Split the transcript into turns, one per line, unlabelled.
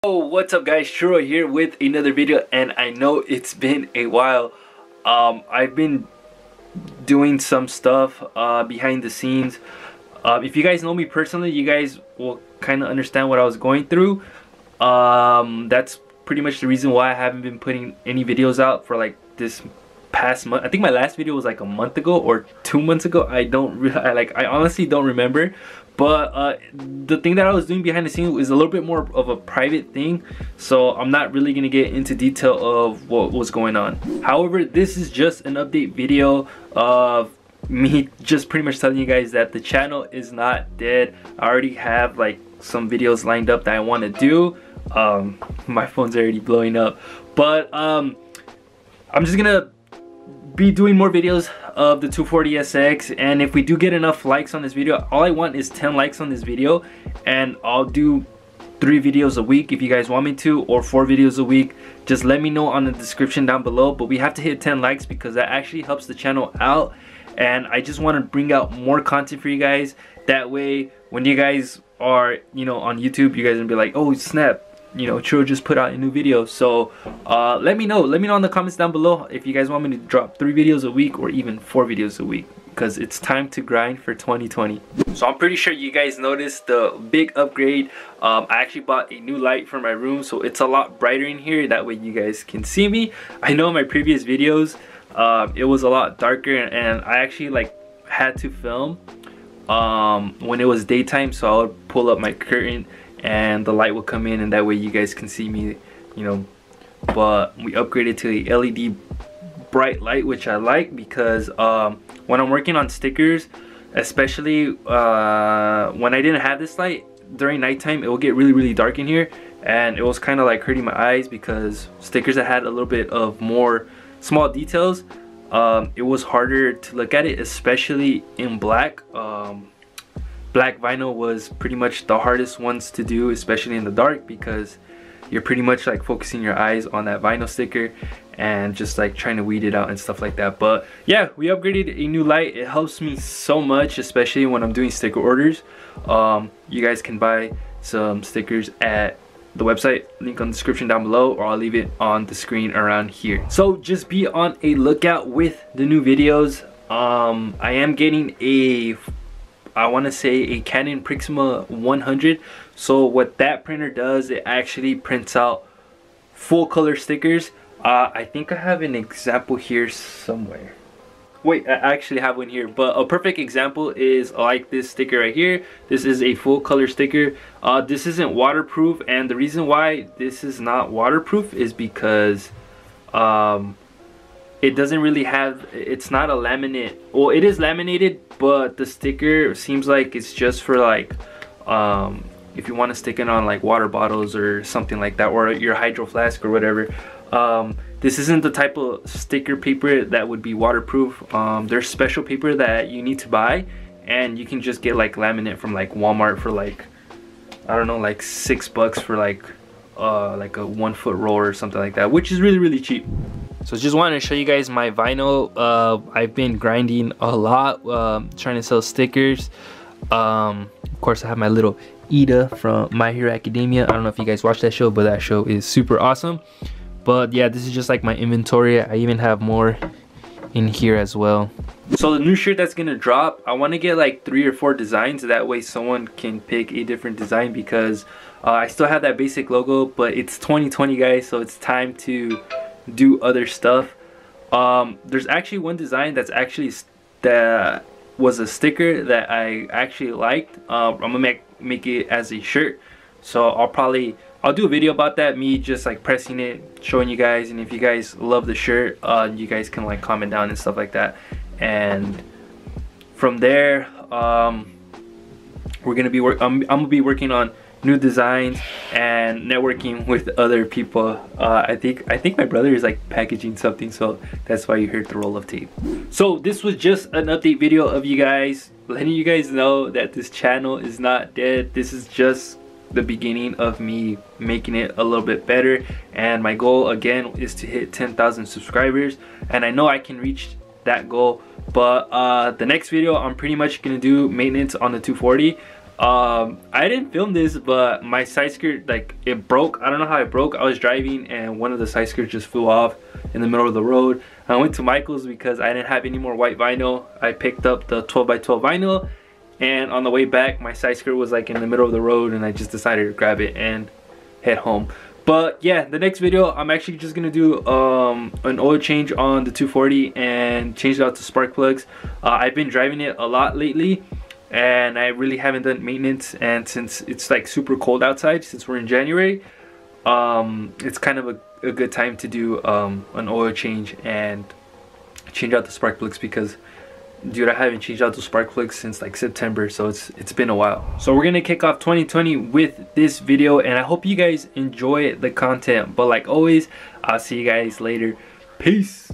Oh, what's up guys, Churro here with another video, and I know it's been a while. I've been doing some stuff behind the scenes. If you guys know me personally, you guys will kind of understand what I was going through. That's pretty much the reason why I haven't been putting any videos out for like this past month. I think my last video was like a month ago or 2 months ago. I honestly don't remember. But the thing that I was doing behind the scenes is a little bit more of a private thing, so I'm not really gonna get into detail of what was going on. However, this is just an update video of me just pretty much telling you guys that the channel is not dead. I already have like some videos lined up that I want to do. My phone's already blowing up, but I'm just gonna be doing more videos of the 240SX, and if we do get enough likes on this video, all I want is 10 likes on this video, and I'll do 3 videos a week if you guys want me to, or 4 videos a week. Just let me know on the description down below, but we have to hit 10 likes because that actually helps the channel out, and I just want to bring out more content for you guys. That way when you guys are, you know, on YouTube, you guys will be like, oh snap, you know, Churro just put out a new video. So let me know in the comments down below if you guys want me to drop 3 videos a week or even 4 videos a week, because it's time to grind for 2020. So I'm pretty sure you guys noticed the big upgrade. I actually bought a new light for my room, so it's a lot brighter in here. That way you guys can see me. I know in my previous videos it was a lot darker, and I actually like had to film when it was daytime, so I would pull up my curtain and the light will come in, and that way you guys can see me, you know. But we upgraded to a LED bright light, which I like, because when I'm working on stickers, especially when I didn't have this light during nighttime, it will get really dark in here, and it was kind of like hurting my eyes, because stickers that had a little bit of more small details, it was harder to look at it, especially in black. Black vinyl was pretty much the hardest ones to do, especially in the dark, because you're pretty much like focusing your eyes on that vinyl sticker and just like trying to weed it out and stuff like that. But yeah, we upgraded a new light. It helps me so much, especially when I'm doing sticker orders. You guys can buy some stickers at the website, link on the description down below, or I'll leave it on the screen around here. So just be on a lookout with the new videos. I am getting I want to say a Canon Pixma 100. So what that printer does, it actually prints out full color stickers. I think I have an example here somewhere. Wait, I actually have one here, but a perfect example is like this sticker right here. This is a full color sticker. This isn't waterproof, and the reason why this is not waterproof is because it doesn't really have, it's not a laminate. Well, it is laminated, but the sticker seems like it's just for like if you want to stick it on like water bottles or something like that, or your hydro flask or whatever. This isn't the type of sticker paper that would be waterproof. There's special paper that you need to buy, and you can just get like laminate from like Walmart for like, I don't know, like $6 for like a 1 foot roll or something like that, which is really cheap. So just wanted to show you guys my vinyl. I've been grinding a lot, trying to sell stickers. Of course, I have my little Ida from My Hero Academia. I don't know if you guys watch that show, but that show is super awesome. But yeah, this is just like my inventory. I even have more in here as well. So the new shirt that's gonna drop, I want to get like 3 or 4 designs. That way someone can pick a different design, because I still have that basic logo, but it's 2020 guys, so it's time to do other stuff. There's actually one design that was a sticker that I actually liked. I'm gonna make it as a shirt, so I'll do a video about that, me just like pressing it, showing you guys, and if you guys love the shirt, you guys can like comment down and stuff like that, and from there we're gonna be I'm gonna be working on new designs and networking with other people. I think my brother is like packaging something, so that's why you heard the roll of tape. So this was just an update video of you guys, letting you guys know that this channel is not dead. This is just the beginning of me making it a little bit better, and my goal again is to hit 10,000 subscribers, and I know I can reach that goal. But the next video, I'm pretty much gonna do maintenance on the 240. I didn't film this, but my side skirt, like, it broke. I don't know how it broke. I was driving and one of the side skirts just flew off in the middle of the road. I went to Michael's because I didn't have any more white vinyl. I picked up the 12x12 vinyl, and on the way back my side skirt was like in the middle of the road, and I just decided to grab it and head home. But yeah, the next video I'm actually just gonna do an oil change on the 240 and change it out to spark plugs. I've been driving it a lot lately and I really haven't done maintenance, and since it's like super cold outside, since we're in January, it's kind of a good time to do an oil change and change out the spark plugs, because dude, I haven't changed out the spark plugs since like September, so it's been a while. So we're gonna kick off 2020 with this video, and I hope you guys enjoy the content. But like always, I'll see you guys later. Peace.